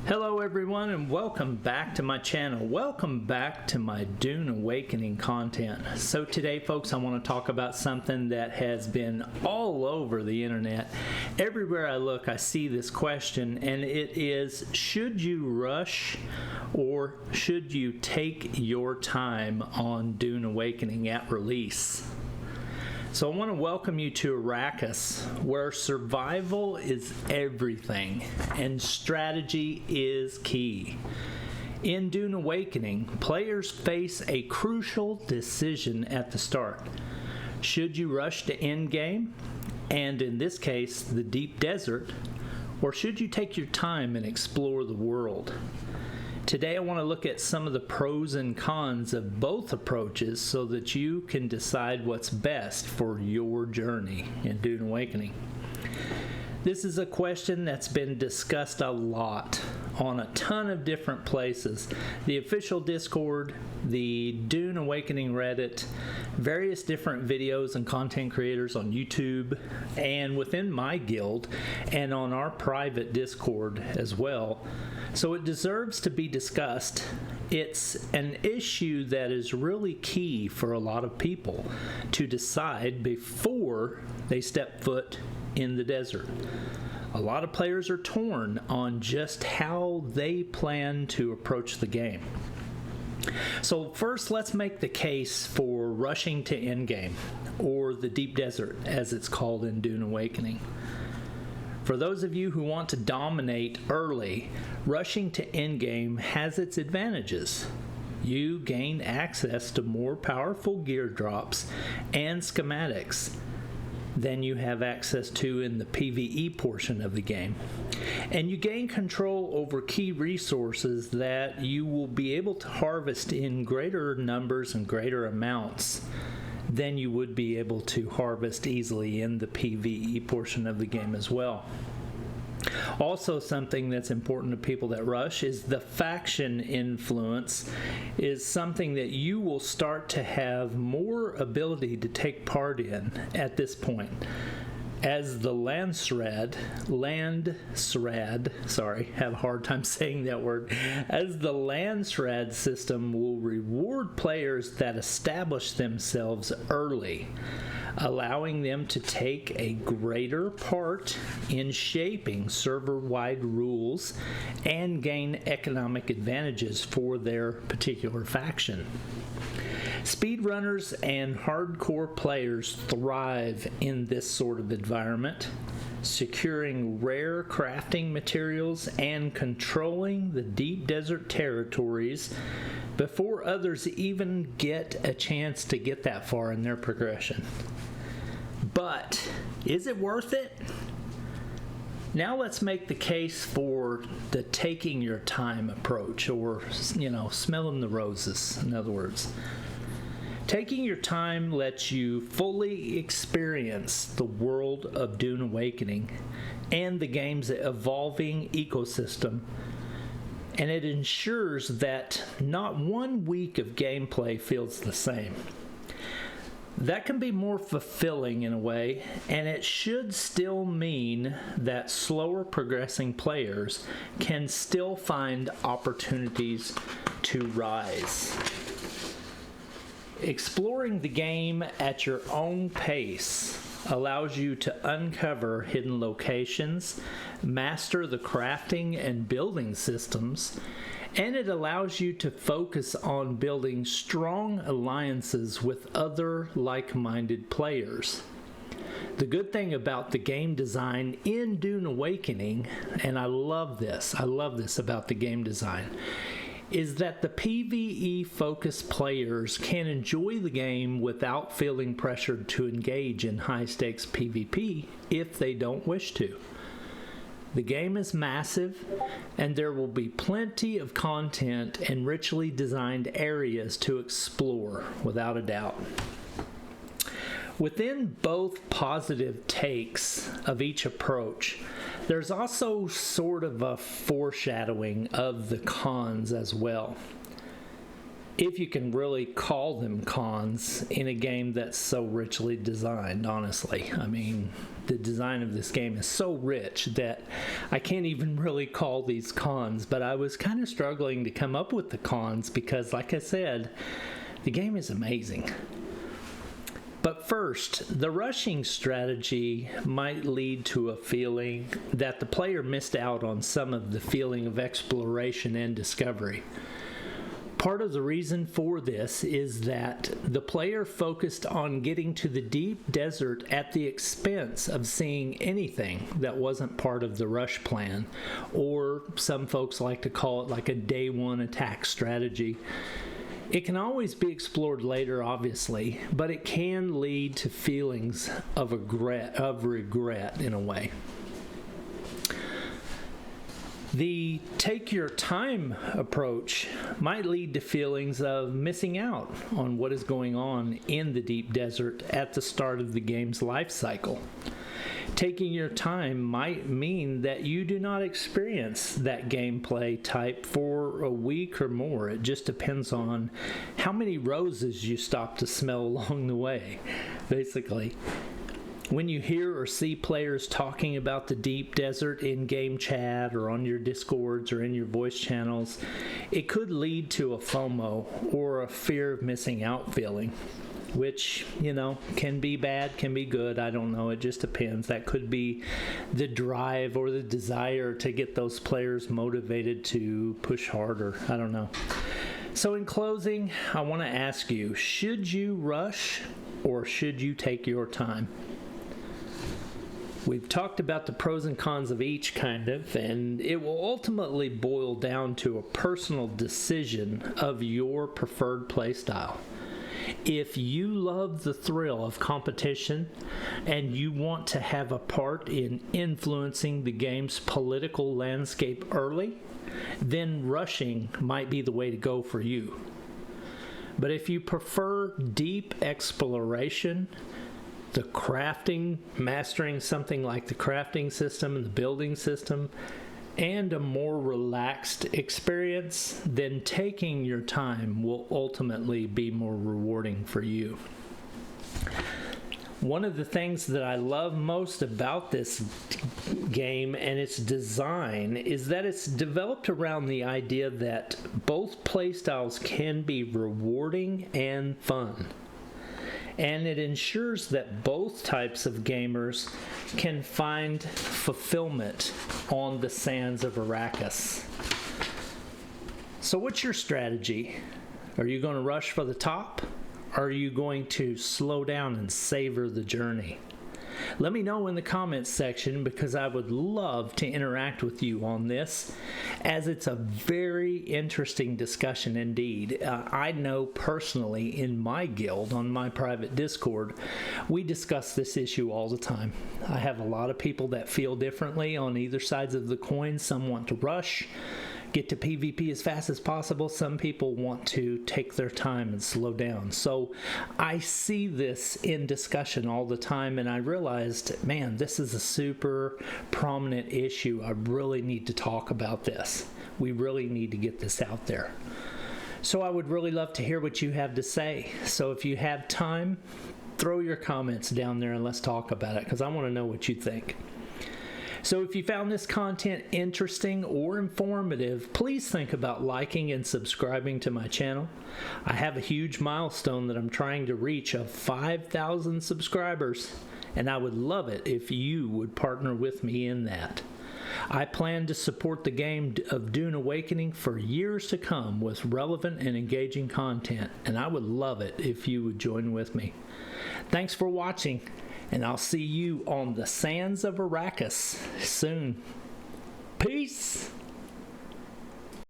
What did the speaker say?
Hello everyone and welcome back to my channel. Welcome back to my Dune Awakening content. So today folks, I want to talk about something that has been all over the internet. Everywhere I look I see this question, and it is, should you rush or should you take your time on Dune Awakening at release? So I want to welcome you to Arrakis, where survival is everything and strategy is key. In Dune Awakening, players face a crucial decision at the start. Should you rush to endgame, and in this case, the deep desert, or should you take your time and explore the world? Today I want to look at some of the pros and cons of both approaches so that you can decide what's best for your journey in Dune Awakening. This is a question that's been discussed a lot on a ton of different places. The official Discord, the Dune Awakening Reddit, various different videos and content creators on YouTube, and within my guild, and on our private Discord as well. So it deserves to be discussed. It's an issue that is really key for a lot of people to decide before they step foot in the desert. A lot of players are torn on just how they plan to approach the game. So first, let's make the case for rushing to endgame, or the deep desert as it's called in Dune Awakening. For those of you who want to dominate early, rushing to endgame has its advantages. You gain access to more powerful gear drops and schematics than you have access to in the PvE portion of the game. And you gain control over key resources that you will be able to harvest in greater numbers and greater amounts than you would be able to harvest easily in the PvE portion of the game as well. Also, something that's important to people that rush is the faction influence is something that you will start to have more ability to take part in at this point. As the Landsraad, have a hard time saying that word, as the Landsraad system will reward players that establish themselves early, allowing them to take a greater part in shaping server-wide rules and gain economic advantages for their particular faction. Speedrunners and hardcore players thrive in this sort of environment, securing rare crafting materials and controlling the deep desert territories before others even get a chance to get that far in their progression. But is it worth it? Now let's make the case for the taking your time approach, or, smelling the roses, in other words. Taking your time lets you fully experience the world of Dune Awakening and the game's evolving ecosystem, and it ensures that not one week of gameplay feels the same. That can be more fulfilling in a way, and it should still mean that slower progressing players can still find opportunities to rise. Exploring the game at your own pace allows you to uncover hidden locations, master the crafting and building systems, and it allows you to focus on building strong alliances with other like-minded players. The good thing about the game design in Dune Awakening, and I love this about the game design, is that the PvE-focused players can enjoy the game without feeling pressured to engage in high-stakes PvP if they don't wish to. The game is massive, and there will be plenty of content and richly designed areas to explore, without a doubt. Within both positive takes of each approach, there's also sort of a foreshadowing of the cons as well. If you can really call them cons in a game that's so richly designed, honestly. I mean, the design of this game is so rich that I can't even really call these cons, but I was kind of struggling to come up with the cons because, like I said, the game is amazing. But first, the rushing strategy might lead to a feeling that the player missed out on some of the feeling of exploration and discovery. Part of the reason for this is that the player focused on getting to the deep desert at the expense of seeing anything that wasn't part of the rush plan, or some folks like to call it like a day one attack strategy. It can always be explored later, obviously, but it can lead to feelings of regret in a way. The take your time approach might lead to feelings of missing out on what is going on in the deep desert at the start of the game's life cycle. Taking your time might mean that you do not experience that gameplay type for a week or more. It just depends on how many roses you stop to smell along the way, basically. When you hear or see players talking about the deep desert in game chat or on your Discords or in your voice channels, it could lead to a FOMO or a fear of missing out feeling, which, can be bad, can be good. I don't know. It just depends. That could be the drive or the desire to get those players motivated to push harder. I don't know. So in closing, I want to ask you, should you rush or should you take your time? We've talked about the pros and cons of each and it will ultimately boil down to a personal decision of your preferred playstyle. If you love the thrill of competition and you want to have a part in influencing the game's political landscape early, then rushing might be the way to go for you. But if you prefer deep exploration, the crafting, mastering something like the crafting system and the building system, and a more relaxed experience, then taking your time will ultimately be more rewarding for you. One of the things that I love most about this game and its design is that it's developed around the idea that both playstyles can be rewarding and fun. And it ensures that both types of gamers can find fulfillment on the sands of Arrakis. So what's your strategy? Are you going to rush for the top? Or are you going to slow down and savor the journey? Let me know in the comments section because I would love to interact with you on this, as it's a very interesting discussion indeed. I know personally in my guild, on my private Discord, we discuss this issue all the time. I have a lot of people that feel differently on either sides of the coin. Some want to rush, get to PvP as fast as possible. Some people want to take their time and slow down. So I see this in discussion all the time, and I realized, man, this is a super prominent issue. I really need to talk about this. We really need to get this out there. So I would really love to hear what you have to say. So if you have time, throw your comments down there and let's talk about it, because I want to know what you think. So if you found this content interesting or informative, please think about liking and subscribing to my channel. I have a huge milestone that I'm trying to reach of 5,000 subscribers, and I would love it if you would partner with me in that. I plan to support the game of Dune Awakening for years to come with relevant and engaging content, and I would love it if you would join with me. Thanks for watching, and I'll see you on the sands of Arrakis soon. Peace!